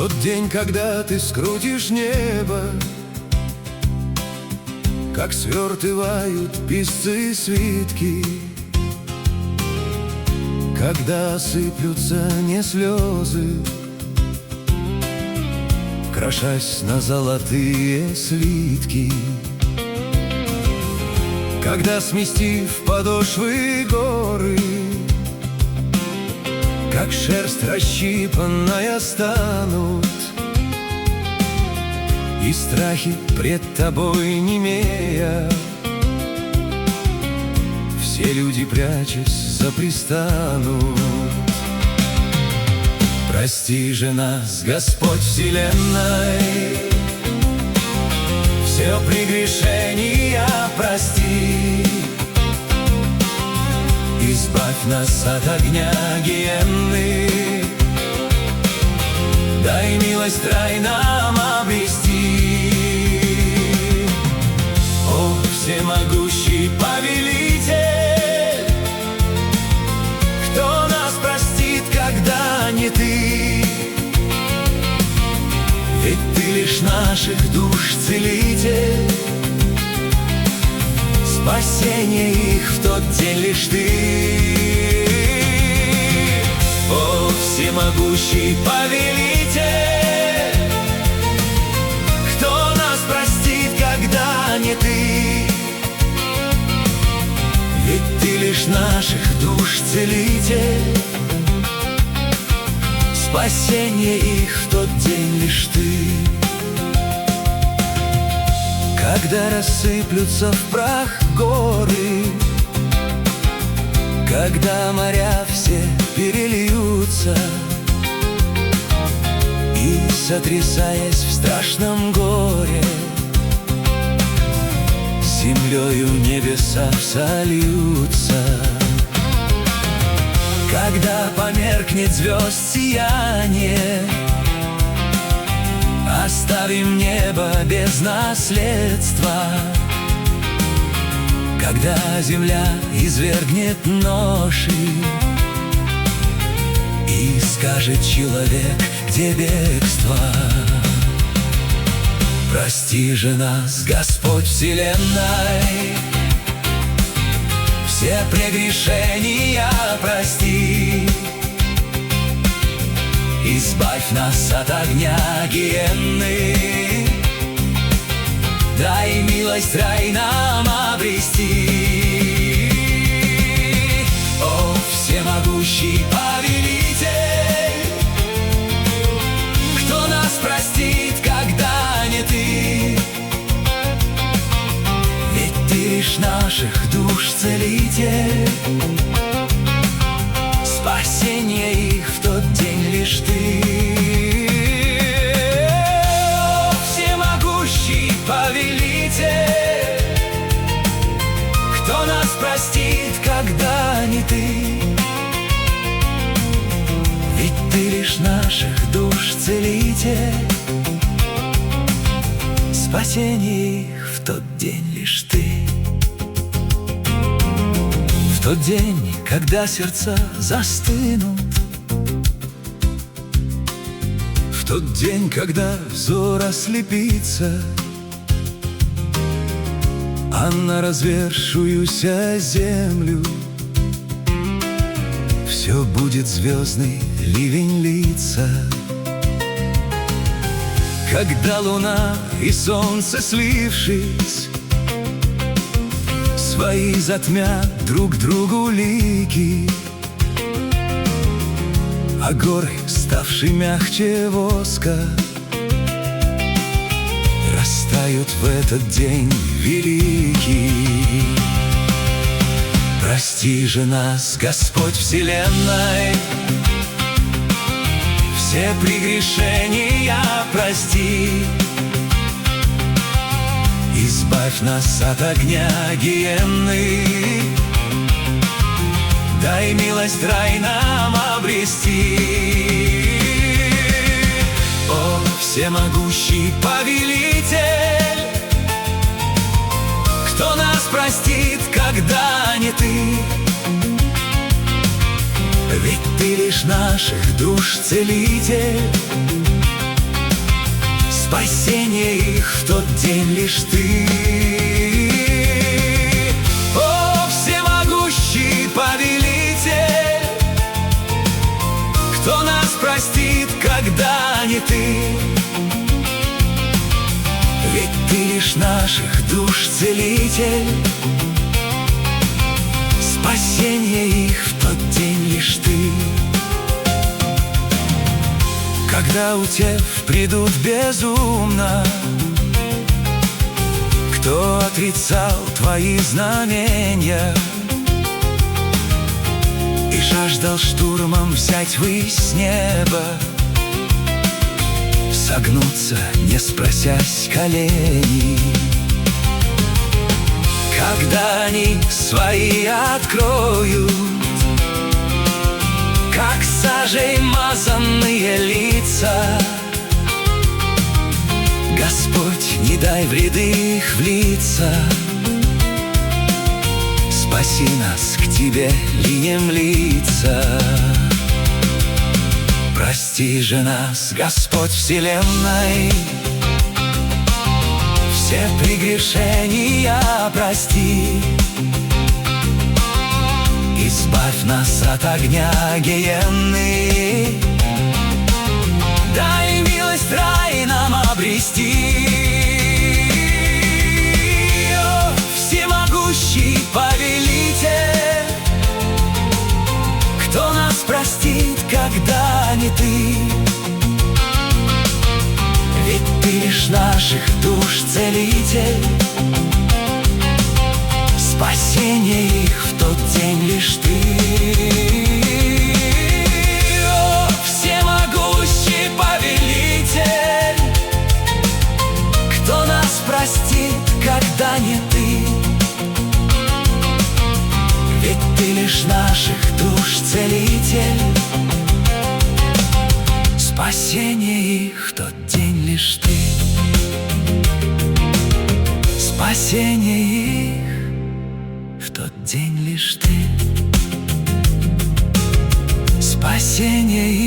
тот день, когда ты скрутишь небо, как свертывают писцы свитки, когда сыплются не слезы, крошась на золотые слитки, когда, сместив подошвы горы, как шерсть расщипанная станут, и страхи пред тобой немея, все люди, прячась, запристанут. Прости же нас, Господь вселенной, все прегрешения прости, избавь нас от огня гиенны, дай милость рай нам обрести. О, всемогущий повелитель, кто нас простит, когда не ты? Ведь ты лишь наших душ целитель, спасение их в тот день лишь ты. О, всемогущий повелитель, кто нас простит, когда не ты? Ведь ты лишь наших душ целитель, спасение их в тот день лишь ты. Когда рассыплются в прах горы, когда моря все перельются, и, сотрясаясь в страшном горе, с землею небеса сольются, когда померкнет звезд сияние, оставим небо без наследства, когда земля извергнет ноши, и скажет человек, где бегство. Прости же нас, Господь вселенной, все прегрешения прости, избавь нас от огня гиенны, дай милость рай нам обрести. О, всемогущий повелитель, кто нас простит, когда не ты? Ведь ты лишь наших душ целитель, спасение их в тот день лишь ты. О, всемогущий повелитель, кто нас простит, когда не ты? Ведь ты лишь наших душ целитель, спасение их в тот день лишь ты. В тот день, когда сердца застынут, в тот день, когда взор ослепится, а на развершуюся землю все будет звездный ливень литься. Когда луна и солнце, слившись, свои затмят друг другу лики, а горы, ставшие мягче воска, растают в этот день великий. Прости же нас, Господь вселенной, все прегрешения прости, избавь нас от огня гиенны, дай милость рай нам обрести. О, всемогущий повелитель, кто нас простит, когда не ты? Ведь ты лишь наших душ целитель, Спасение их в тот день лишь ты. О, всемогущий повелитель, кто нас простит, когда не ты? Ведь ты лишь наших душ целитель. Спасение их в тот день лишь ты. Когда утев придут безумно, кто отрицал твои знамения и жаждал штурмом взять высь неба, согнуться, не спросясь колени. Когда они свои откроют, как сажей мазанные лица, Господь, не дай в ряды их влиться. Спаси нас, к Тебе линем лица. Прости же нас, Господь вселенной, все прегрешения прости. Избавь нас от огня гиенны, дай милость рай нам обрести. О, всемогущий повелитель, кто нас простит, когда не ты? Ведь ты лишь наших душ целитель. Спасение их в тот день лишь ты. О, всемогущий повелитель, кто нас простит, когда не ты? Ведь ты лишь наших душ целитель. Спасение их в тот день лишь ты. Спасение их в тот день лишь ты. Спасение их